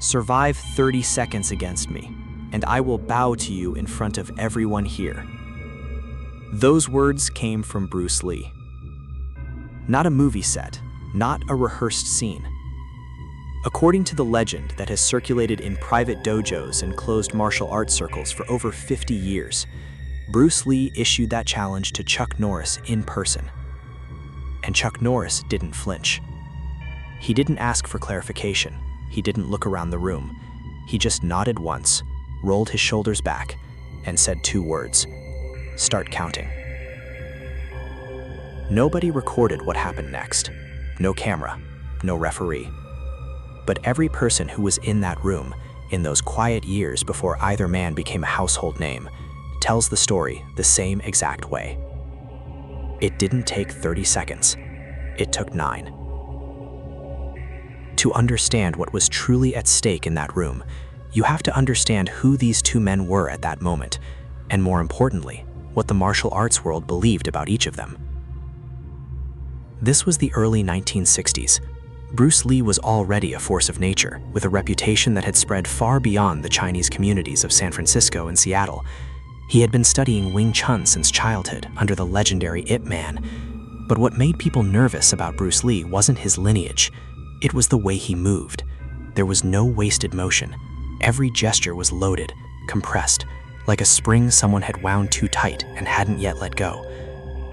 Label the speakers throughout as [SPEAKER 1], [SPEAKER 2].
[SPEAKER 1] Survive 30 seconds against me, and I will bow to you in front of everyone here. Those words came from Bruce Lee. Not a movie set, not a rehearsed scene. According to the legend that has circulated in private dojos and closed martial arts circles for over 50 years, Bruce Lee issued that challenge to Chuck Norris in person. And Chuck Norris didn't flinch. He didn't ask for clarification. He didn't look around the room. He just nodded once, rolled his shoulders back, and said 2 words: "Start counting." Nobody recorded what happened next. No camera, no referee. But every person who was in that room, in those quiet years before either man became a household name, tells the story the same exact way. It didn't take 30 seconds. It took 9. To understand what was truly at stake in that room, you have to understand who these 2 men were at that moment, and more importantly, what the martial arts world believed about each of them. This was the early 1960s. Bruce Lee was already a force of nature, with a reputation that had spread far beyond the Chinese communities of San Francisco and Seattle. He had been studying Wing Chun since childhood under the legendary Ip Man. But what made people nervous about Bruce Lee wasn't his lineage. It was the way he moved. There was no wasted motion. Every gesture was loaded, compressed, like a spring someone had wound too tight and hadn't yet let go.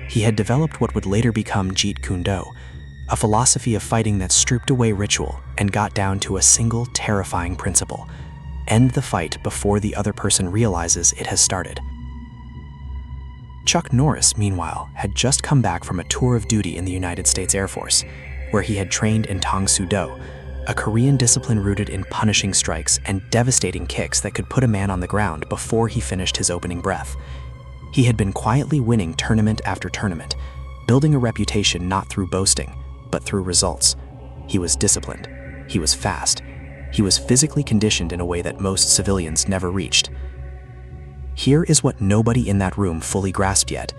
[SPEAKER 1] He had developed what would later become Jeet Kune Do, a philosophy of fighting that stripped away ritual and got down to a single terrifying principle: end the fight before the other person realizes it has started. Chuck Norris, meanwhile, had just come back from a tour of duty in the United States Air Force, where he had trained in Tang Soo Do, a Korean discipline rooted in punishing strikes and devastating kicks that could put a man on the ground before he finished his opening breath. He had been quietly winning tournament after tournament, building a reputation not through boasting, but through results. He was disciplined. He was fast. He was physically conditioned in a way that most civilians never reached. Here is what nobody in that room fully grasped yet.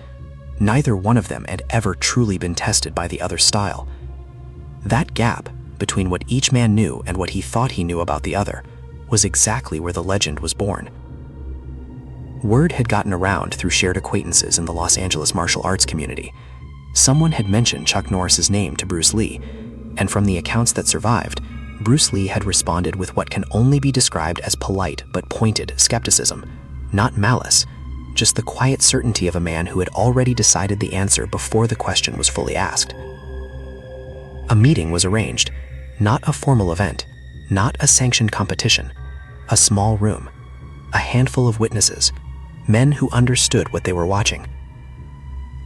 [SPEAKER 1] Neither one of them had ever truly been tested by the other's style. That gap between what each man knew and what he thought he knew about the other was exactly where the legend was born. Word had gotten around through shared acquaintances in the Los Angeles martial arts community. Someone had mentioned Chuck Norris's name to Bruce Lee, and from the accounts that survived, Bruce Lee had responded with what can only be described as polite but pointed skepticism. Not malice, just the quiet certainty of a man who had already decided the answer before the question was fully asked. A meeting was arranged, not a formal event, not a sanctioned competition, a small room, a handful of witnesses, men who understood what they were watching.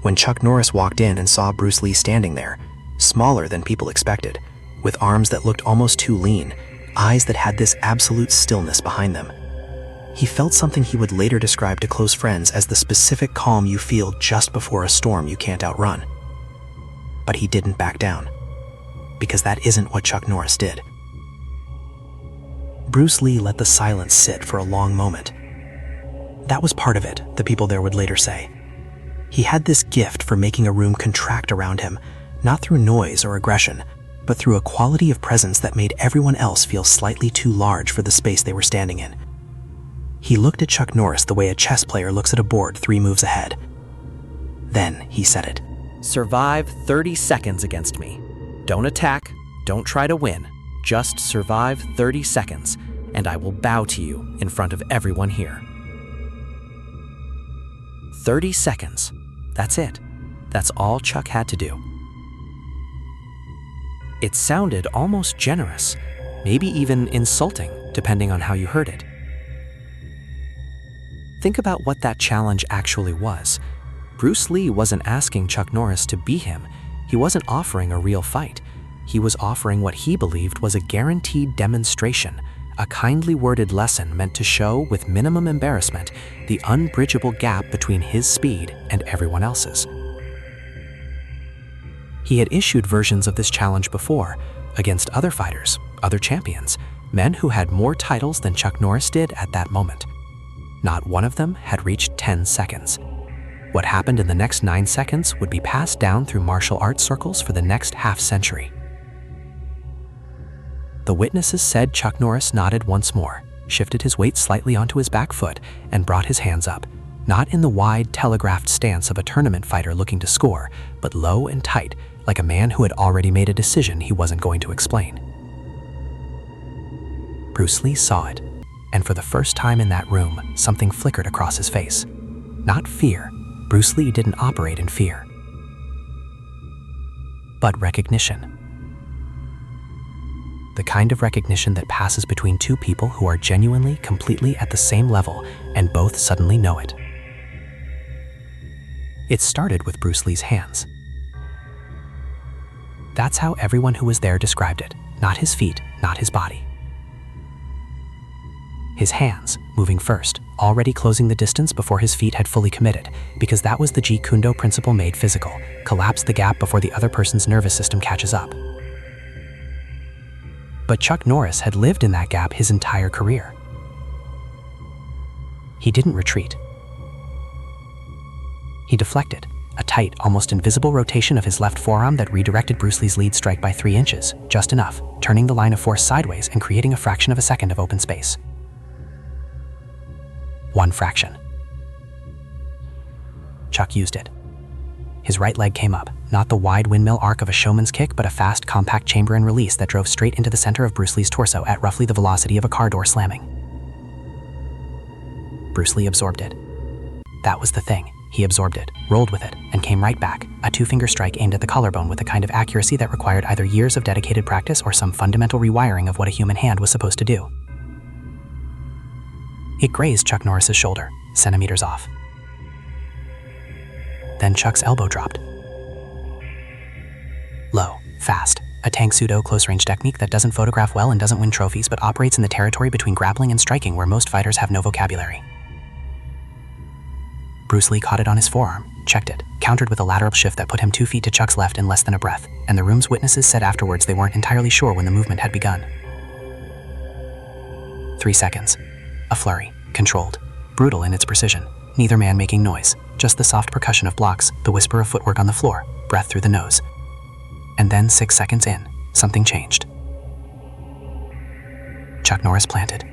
[SPEAKER 1] When Chuck Norris walked in and saw Bruce Lee standing there, smaller than people expected, with arms that looked almost too lean, eyes that had this absolute stillness behind them, he felt something he would later describe to close friends as the specific calm you feel just before a storm you can't outrun. But he didn't back down, because that isn't what Chuck Norris did. Bruce Lee let the silence sit for a long moment. That was part of it, the people there would later say. He had this gift for making a room contract around him, not through noise or aggression, but through a quality of presence that made everyone else feel slightly too large for the space they were standing in. He looked at Chuck Norris the way a chess player looks at a board 3 moves ahead. Then he said it.
[SPEAKER 2] Survive 30 seconds against me. Don't attack, don't try to win. Just survive 30 seconds, and I will bow to you in front of everyone here. 30 seconds. That's it. That's all Chuck had to do. It sounded almost generous, maybe even insulting, depending on how you heard it. Think about what that challenge actually was. Bruce Lee wasn't asking Chuck Norris to be him. He wasn't offering a real fight. He was offering what he believed was a guaranteed demonstration, a kindly worded lesson meant to show, with minimum embarrassment, the unbridgeable gap between his speed and everyone else's. He had issued versions of this challenge before, against other fighters, other champions, men who had more titles than Chuck Norris did at that moment. Not one of them had reached 10 seconds. What happened in the next 9 seconds would be passed down through martial arts circles for the next half-century. The witnesses said Chuck Norris nodded once more, shifted his weight slightly onto his back foot, and brought his hands up, not in the wide, telegraphed stance of a tournament fighter looking to score, but low and tight, like a man who had already made a decision he wasn't going to explain. Bruce Lee saw it, and for the first time in that room, something flickered across his face. Not fear. Bruce Lee didn't operate in fear. But recognition. The kind of recognition that passes between two people who are genuinely, completely at the same level, and both suddenly know it. It started with Bruce Lee's hands. That's how everyone who was there described it. Not his feet, not his body. His hands, moving first, already closing the distance before his feet had fully committed, because that was the Jeet Kune Do principle made physical: collapse the gap before the other person's nervous system catches up. But Chuck Norris had lived in that gap his entire career. He didn't retreat. He deflected, a tight, almost invisible rotation of his left forearm that redirected Bruce Lee's lead strike by 3 inches, just enough, turning the line of force sideways and creating a fraction of a second of open space. 1 fraction. Chuck used it. His right leg came up, not the wide windmill arc of a showman's kick, but a fast, compact chamber and release that drove straight into the center of Bruce Lee's torso at roughly the velocity of a car door slamming. Bruce Lee absorbed it. That was the thing. He absorbed it, rolled with it, and came right back, a 2-finger strike aimed at the collarbone with a kind of accuracy that required either years of dedicated practice or some fundamental rewiring of what a human hand was supposed to do. It grazed Chuck Norris's shoulder, centimeters off. Then Chuck's elbow dropped. Low, fast, a Tang Soo Do close-range technique that doesn't photograph well and doesn't win trophies but operates in the territory between grappling and striking where most fighters have no vocabulary. Bruce Lee caught it on his forearm, checked it, countered with a lateral shift that put him 2 feet to Chuck's left in less than a breath, and the room's witnesses said afterwards they weren't entirely sure when the movement had begun. 3 seconds. A flurry, controlled, brutal in its precision, neither man making noise, just the soft percussion of blocks, the whisper of footwork on the floor, breath through the nose. And then 6 seconds in, something changed. Chuck Norris planted.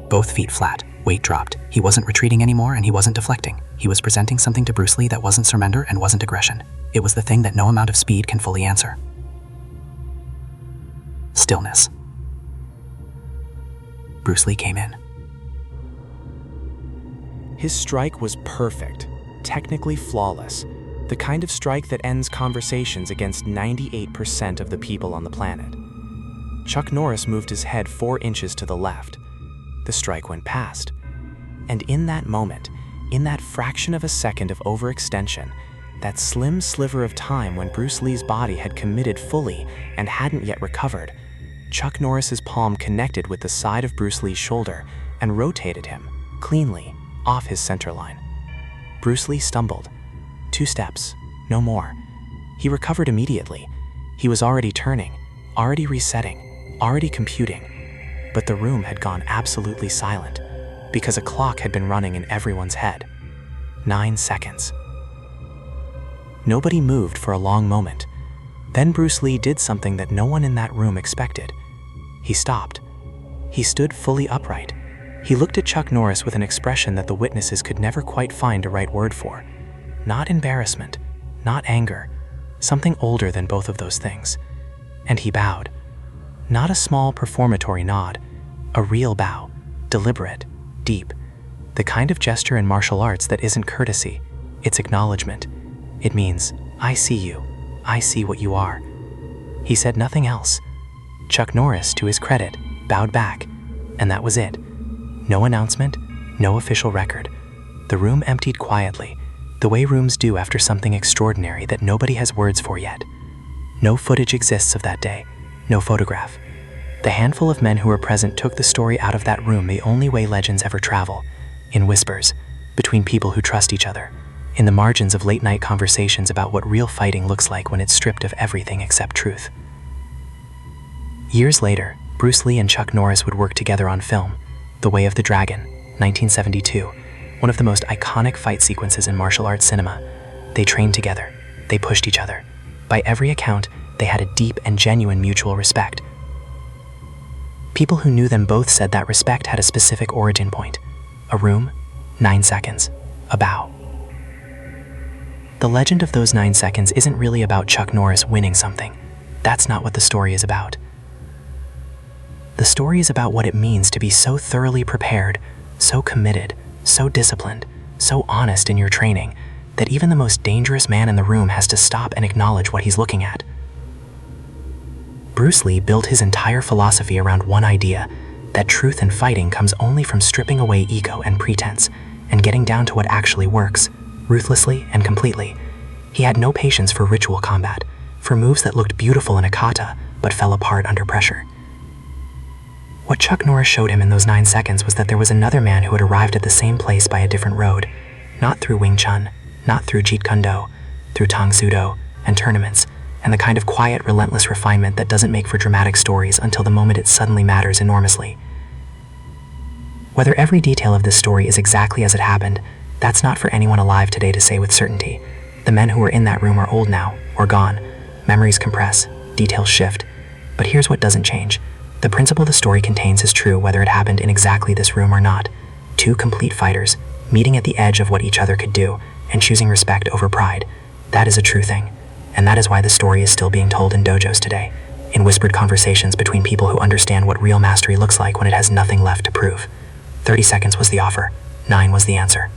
[SPEAKER 2] Both feet flat, weight dropped. He wasn't retreating anymore and he wasn't deflecting. He was presenting something to Bruce Lee that wasn't surrender and wasn't aggression. It was the thing that no amount of speed can fully answer. Stillness. Bruce Lee came in.
[SPEAKER 1] His strike was perfect, technically flawless, the kind of strike that ends conversations against 98% of the people on the planet. Chuck Norris moved his head 4 inches to the left. The strike went past. And in that moment, in that fraction of a second of overextension, that slim sliver of time when Bruce Lee's body had committed fully and hadn't yet recovered, Chuck Norris's palm connected with the side of Bruce Lee's shoulder and rotated him, cleanly, off his center line. Bruce Lee stumbled. 2 steps, no more. He recovered immediately. He was already turning, already resetting, already computing. But the room had gone absolutely silent, because a clock had been running in everyone's head. 9 seconds. Nobody moved for a long moment. Then Bruce Lee did something that no one in that room expected. He stopped. He stood fully upright. He looked at Chuck Norris with an expression that the witnesses could never quite find a right word for. Not embarrassment, not anger, something older than both of those things. And he bowed. Not a small performatory nod, a real bow, deliberate, deep. The kind of gesture in martial arts that isn't courtesy, it's acknowledgement. It means, I see you, I see what you are. He said nothing else. Chuck Norris, to his credit, bowed back, and that was it. No announcement, no official record. The room emptied quietly, the way rooms do after something extraordinary that nobody has words for yet. No footage exists of that day, no photograph. The handful of men who were present took the story out of that room the only way legends ever travel, in whispers, between people who trust each other, in the margins of late-night conversations about what real fighting looks like when it's stripped of everything except truth. Years later, Bruce Lee and Chuck Norris would work together on film, The Way of the Dragon, 1972, one of the most iconic fight sequences in martial arts cinema. They trained together. They pushed each other. By every account, they had a deep and genuine mutual respect. People who knew them both said that respect had a specific origin point. A room, 9 seconds, a bow. The legend of those 9 seconds isn't really about Chuck Norris winning something. That's not what the story is about. The story is about what it means to be so thoroughly prepared, so committed, so disciplined, so honest in your training, that even the most dangerous man in the room has to stop and acknowledge what he's looking at. Bruce Lee built his entire philosophy around one idea, that truth in fighting comes only from stripping away ego and pretense, and getting down to what actually works, ruthlessly and completely. He had no patience for ritual combat, for moves that looked beautiful in a kata, but fell apart under pressure. What Chuck Norris showed him in those 9 seconds was that there was another man who had arrived at the same place by a different road, not through Wing Chun, not through Jeet Kune Do, through Tang Soo Do and tournaments, and the kind of quiet, relentless refinement that doesn't make for dramatic stories until the moment it suddenly matters enormously. Whether every detail of this story is exactly as it happened, that's not for anyone alive today to say with certainty. The men who were in that room are old now, or gone. Memories compress, details shift. But here's what doesn't change. The principle the story contains is true whether it happened in exactly this room or not. Two complete fighters, meeting at the edge of what each other could do, and choosing respect over pride. That is a true thing. And that is why the story is still being told in dojos today, in whispered conversations between people who understand what real mastery looks like when it has nothing left to prove. 30 seconds was the offer, 9 was the answer.